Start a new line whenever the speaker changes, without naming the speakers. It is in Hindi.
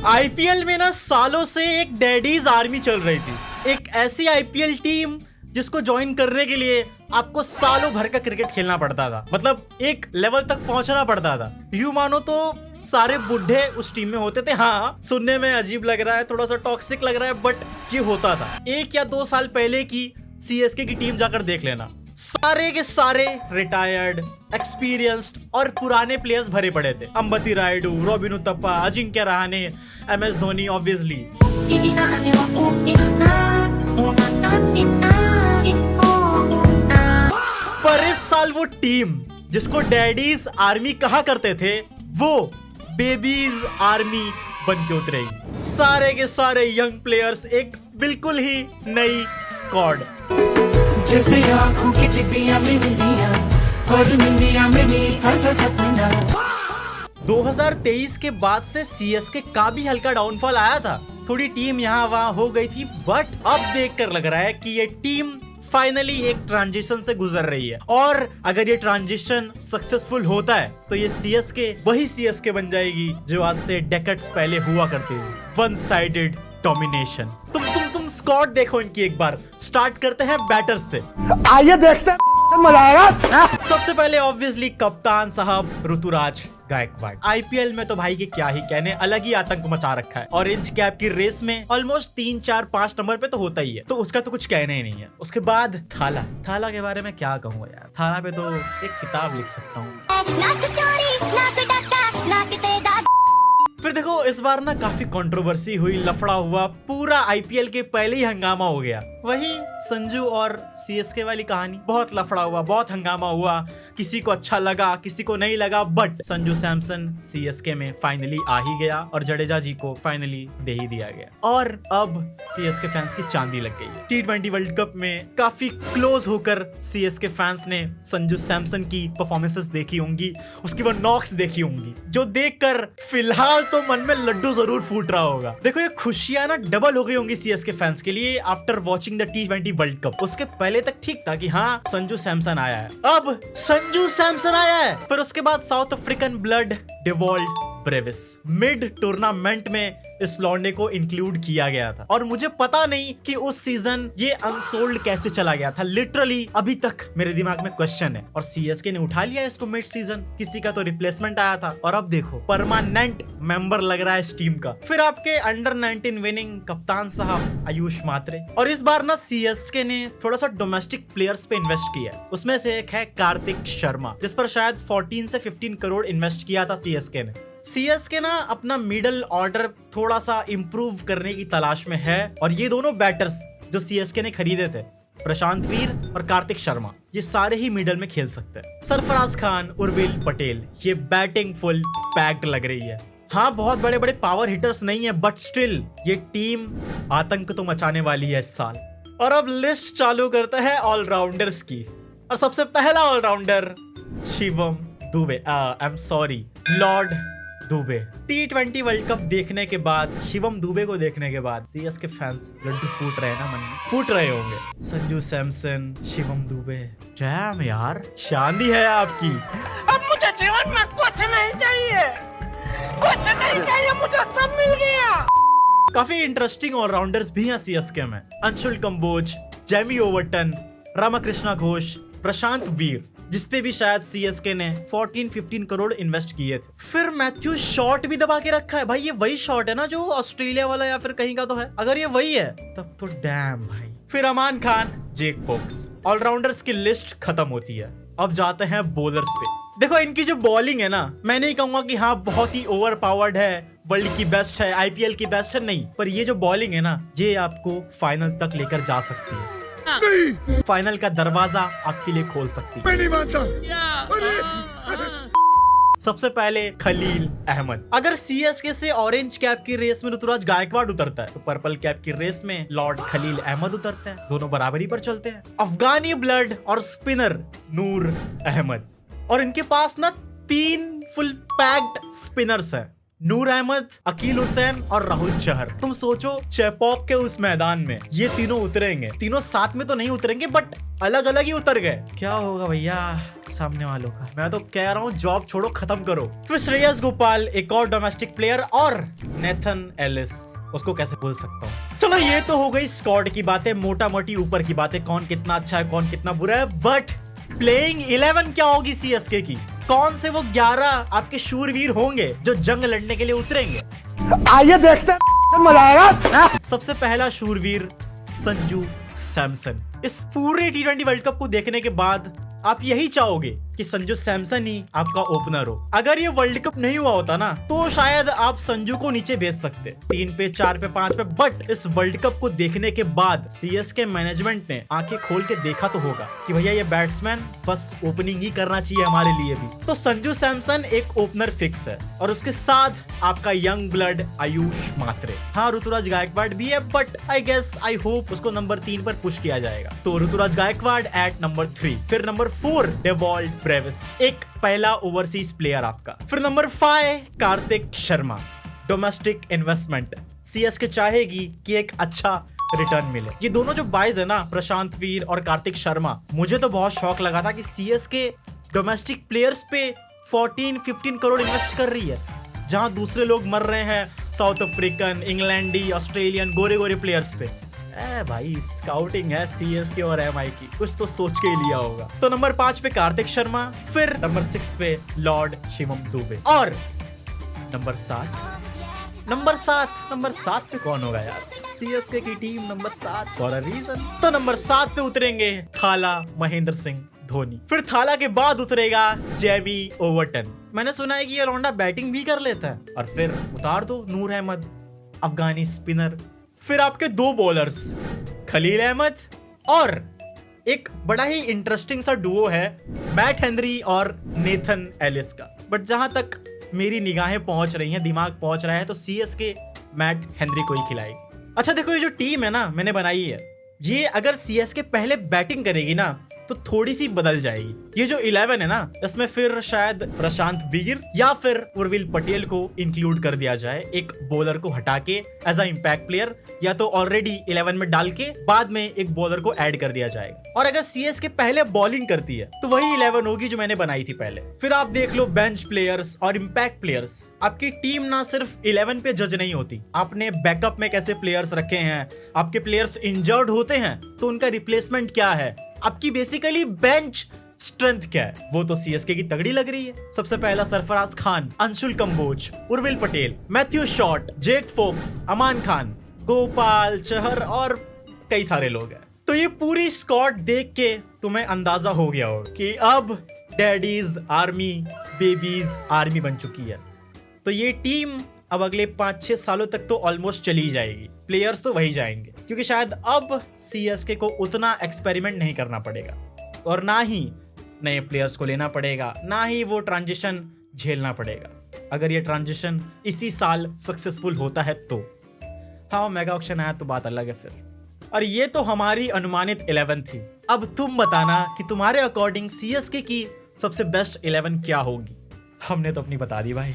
आईपीएल में ना सालों से एक डैडीज आर्मी चल रही थी। एक ऐसी आईपीएल टीम जिसको ज्वाइन करने के लिए आपको सालों भर का क्रिकेट खेलना पड़ता था, मतलब एक लेवल तक पहुंचना पड़ता था। यूं मानो तो सारे बुढ़े उस टीम में होते थे। हाँ, सुनने में अजीब लग रहा है, थोड़ा सा टॉक्सिक लग रहा है, बट ये होता था। 1 या 2 साल पहले की सीएसके की टीम जाकर देख लेना, सारे के सारे रिटायर्ड, एक्सपीरियंस्ड और पुराने प्लेयर्स भरे पड़े थे। Ambati Rayudu, robin Uthappa, Ajinkya Rahane, MS Dhoni obviously. पर इस साल वो टीम जिसको डैडीज आर्मी कहा करते थे, वो बेबीज आर्मी बन के उतरेगी। सारे के सारे यंग प्लेयर्स, एक बिल्कुल ही नई स्क्वाड।
जैसे आँखों की टिप्पियां में निंदियां और निंदियां में मीठा सा सपना।
2023 के बाद से सीएसके का भी हल्का डाउनफॉल आया था, थोड़ी टीम यहाँ वहाँ हो गई थी, बट अब देखकर लग रहा है कि ये टीम फाइनली एक ट्रांजिशन से गुजर रही है। और अगर ये ट्रांजिशन सक्सेसफुल होता है तो ये सीएसके वही सीएसके बन जाएगी जो आज से डेकेड्स पहले हुआ करती थी। One sided domination. तुम स्क्वाड देखो इनकी एक बार। स्टार्ट करते हैं बैटर्स से।
आइए देखते हैं, मजा आएगा।
सबसे पहले ऑब्वियसली कप्तान साहब ऋतुराज गायकवाड़। आईपीएल में तो भाई के क्या ही कहने, अलग ही आतंक मचा रखा है। ऑरेंज कैप की रेस में ऑलमोस्ट 3, 4, 5 नंबर पे तो होता ही है, तो उसका तो कुछ कहने ही नहीं है। उसके बाद थाला के बारे में क्या कहूँ यार, थाला पे तो एक किताब लिख सकता हूँ। फिर देखो इस बार ना काफी कंट्रोवर्सी हुई, लफड़ा हुआ, पूरा आईपीएल के पहले ही हंगामा हो गया। वही संजू और सीएसके वाली कहानी, बहुत लफड़ा हुआ, बहुत हंगामा हुआ, किसी को अच्छा लगा, किसी को नहीं लगा, बट संजू सैमसन सीएसके में फाइनली आ ही गया और जडेजा जी को फाइनली दे ही दिया गया। और अब सीएसके फैंस की चांदी लग गई है। T20 वर्ल्ड कप में काफी क्लोज होकर सीएसके फैंस ने संजू सैमसन की परफॉर्मेंसेस देखी होंगी, उसकी वो नॉक्स देखी होंगी, जो देखकर फिलहाल तो मन में लड्डू जरूर फूट रहा होगा। देखो ये खुशियां ना डबल हो गई होंगी सीएसके फैंस के लिए after watching the T20 world cup. उसके पहले तक ठीक था कि हाँ संजू सैमसन आया है, अब संजू सैमसन आया है। फिर उसके बाद south African blood Dewald Brevis mid tournament में इस लौंडे को इंक्लूड किया गया था, और मुझे पता नहीं कि उस सीजन ये अनसोल्ड कैसे चला गया था। लिटरली अभी तक मेरे दिमाग में क्वेश्चन है। और सीएसके ने उठा लिया इसको मिड सीजन, किसी का तो रिप्लेसमेंट आया था, और अब देखो परमानेंट मेंबर लग रहा है इस टीम का। फिर आपके अंडर 19 विनिंग कप्तान साहब आयुष मात्रे। और इस बार ना सीएसके ने थोड़ा सा डोमेस्टिक प्लेयर्स पे इन्वेस्ट किया है। उसमें से एक है कार्तिक शर्मा, जिस पर शायद 14 से 15 करोड़ इन्वेस्ट किया था सीएसके ने। सीएसके ना अपना मिडल ऑर्डर थोड़ा सा इंप्रूव करने की तलाश में है, और ये दोनों बैटर्स जो सीएसके ने खरीदे थे, प्रशांत वीर और कार्तिक शर्मा, ये सारे ही मिडल में खेल सकते हैं। सरफराज खान, उर्विल पटेल, ये बैटिंग फुल पैक्ड लग रही है। हाँ, बहुत बड़े बड़े पावर हिटर्स नहीं है, बट स्टिल ये टीम आतंक तो मचाने वाली है इस साल। और अब लिस्ट चालू करता है ऑलराउंडर्स की, और सबसे पहला allrounder Shivam Dube, lord Dube. T20 world cup देखने के बाद, शिवम दुबे को देखने के बाद सीएसके फैंस लड्डू फूट रहे हैं ना, मन में फूट रहे होंगे। संजू सैमसन, शिवम दुबे, जैम यार, चांदी है आपकी।
अब मुझे जीवन में कुछ नहीं चाहिए, कुछ नहीं चाहिए, मुझे सब मिल गया।
काफी इंटरेस्टिंग ऑलराउंडर्स भी हैं सीएसके में। अंशुल कंबोज, जेमी ओवर्टन, रामकृष्णा घोष, प्रशांत वीर, जिसपे भी शायद सीएसके ने 14-15 करोड़ इन्वेस्ट किए थे। फिर मैथ्यू शॉट भी दबा के रखा है। भाई ये वही शॉट है ना जो ऑस्ट्रेलिया वाला या फिर कहीं का तो है? अगर ये वही है तब तो डैम भाई। फिर अमान खान, जेक फोक्स। ऑलराउंडर्स की लिस्ट खत्म होती है, अब जाते हैं बॉलर्स पे। देखो इनकी जो बॉलिंग है ना, मैं नहीं कहूंगा कि हाँ बहुत ही ओवर पावर्ड है, वर्ल्ड की बेस्ट है, आईपीएल की बेस्ट है, नहीं, पर ये जो बॉलिंग है ना, ये आपको फाइनल तक लेकर जा सकती है। फाइनल का दरवाजा आपके लिए खोल सकती है।
मैं नहीं मानता।
सबसे पहले खलील अहमद। अगर सीएसके से ऑरेंज कैप की रेस में ऋतुराज गायकवाड़ उतरता है, तो पर्पल कैप की रेस में लॉर्ड खलील अहमद उतरते हैं। दोनों बराबरी पर चलते हैं। अफगानी ब्लड और स्पिनर नूर अहमद, और इनके पास ना 3 फुल पैक्ड स्पिनर्स हैं। नूर अहमद, अकील हुसैन और राहुल चहर। तुम सोचो चेपॉक के उस मैदान में ये तीनों उतरेंगे, तीनों साथ में तो नहीं उतरेंगे बट अलग अलग ही उतर गए। क्या होगा भैया सामने वालों का? मैं तो कह रहा हूँ जॉब छोड़ो, खत्म करो। फिर श्रेयस गोपाल, एक और डोमेस्टिक प्लेयर, और नेथन एलिस, उसको कैसे भूल सकता हूँ। चलो ये तो हो गई स्क्वाड की बातें, मोटा मोटी ऊपर की बातें, कौन कितना अच्छा है कौन कितना बुरा है। बट प्लेइंग 11 क्या होगी सीएसके की? कौन से वो 11 आपके शूरवीर होंगे जो जंग लड़ने के लिए उतरेंगे?
आइए देखते हैं, मजा आएगा।
सबसे पहला शूरवीर संजू सैमसन। इस पूरे T20 वर्ल्ड कप को देखने के बाद आप यही चाहोगे कि संजू सैमसन ही आपका ओपनर हो। अगर ये वर्ल्ड कप नहीं हुआ होता ना तो शायद आप संजू को नीचे भेज सकते 3 पे 4 पे 5 पे। बट इस वर्ल्ड कप को देखने के बाद सीएसके मैनेजमेंट ने आंखें खोल के देखा तो होगा कि भैया ये बैट्समैन बस ओपनिंग ही करना चाहिए हमारे लिए भी। तो संजू सैमसन एक ओपनर फिक्स है और उसके साथ आपका यंग ब्लड आयुष मात्रे। हाँ, ऋतुराज गायकवाड़ भी है बट आई होप उसको नंबर 3 पर पुश किया जाएगा। तो ऋतुराज गायकवाड़ एट नंबर 3। फिर नंबर 4 डेवॉल्ट ब्रेविस, एक पहला ओवरसीज प्लेयर आपका। फिर number 5 Kartik Sharma, domestic investment. CSK चाहेगी कि एक अच्छा रिटर्न मिले। ये दोनों जो बाइज है ना, प्रशांत वीर और कार्तिक शर्मा, मुझे तो बहुत शौक लगा था कि सीएसके डोमेस्टिक प्लेयर्स पे 14-15 करोड़ इन्वेस्ट कर रही है, जहां दूसरे लोग मर रहे हैं साउथ अफ्रीकन, इंग्लैंडी, ऑस्ट्रेलियन गोरे गोरे प्लेयर्स पे। भाई स्काउटिंग है सीएसके और एमआई की, कुछ तो सोच के ही लिया होगा। तो नंबर 5 पे कार्तिक शर्मा, फिर नंबर 6 पे लॉर्ड शिवम दुबे, और नंबर 7 पे कौन होगा यार? सीएसके की team number 7 for a reason. तो नंबर 7 पे उतरेंगे थाला महेंद्र सिंह धोनी। फिर थाला के बाद उतरेगा जेमी ओवरटन। मैंने सुना है कि ये लौंडा बैटिंग भी कर लेता है। और फिर उतार दो नूर अहमद, अफगानी स्पिनर। फिर आपके 2 बॉलर्स, खलील अहमद, और एक बड़ा ही इंटरेस्टिंग सा डुओ है मैट हेनरी और नेथन एलिस का। बट जहां तक मेरी निगाहें पहुंच रही हैं, दिमाग पहुंच रहा है, तो सीएसके मैट हेनरी को ही खिलाएगी। अच्छा देखो, ये जो टीम है ना मैंने बनाई है, ये अगर सीएसके पहले बैटिंग करेगी ना तो थोड़ी सी बदल जाएगी। ये जो 11 है ना, इसमें फिर शायद प्रशांत वीर या फिर उर्विल पटेल को इंक्लूड कर दिया जाए, एक बॉलर को हटा के एज अ इंपैक्ट प्लेयर, या तो ऑलरेडी 11 में डाल के बाद में एक बॉलर को ऐड कर दिया जाएगा। और अगर सीएसके पहले बॉलिंग करती है तो वही 11 होगी जो मैंने बनाई थी पहले। फिर आप देख लो बेंच प्लेयर्स और इंपैक्ट प्लेयर्स। आपकी टीम ना सिर्फ 11 पे जज नहीं होती, आपने बैकअप में कैसे प्लेयर्स रखे हैं, आपके प्लेयर्स इंजर्ड होते हैं तो उनका रिप्लेसमेंट क्या है, आपकी बेसिकली बेंच स्ट्रेंथ क्या है, वो तो सीएसके की तगड़ी लग रही है। सबसे पहला सरफराज खान, अंशुल कंबोज, उर्विल पटेल, मैथ्यू शॉट, जेक फोक्स, अमान खान, गोपाल चहर और कई सारे लोग हैं। तो ये पूरी स्क्वाड देख के तुम्हें अंदाजा हो गया होगा कि अब डैडीज आर्मी, बेबीज आर्मी बन चुकी है। तो ये टीम अब अगले 5-6 सालों तक तो ऑलमोस्ट चली जाएगी। प्लेयर्स तो वही जाएंगे क्योंकि शायद अब सीएसके को उतना एक्सपेरिमेंट नहीं करना पड़ेगा और ना ही नए प्लेयर्स को लेना पड़ेगा, ना ही वो ट्रांजिशन झेलना पड़ेगा। अगर ये ट्रांजिशन इसी साल सक्सेसफुल होता है तो हाँ, मेगा ऑक्शन आया तो बात अलग है फिर। और ये तो हमारी अनुमानित 11 थी। अब तुम बताना कि तुम्हारे अकॉर्डिंग सीएसके की सबसे बेस्ट 11 क्या होगी। हमने तो अपनी बता दी भाई।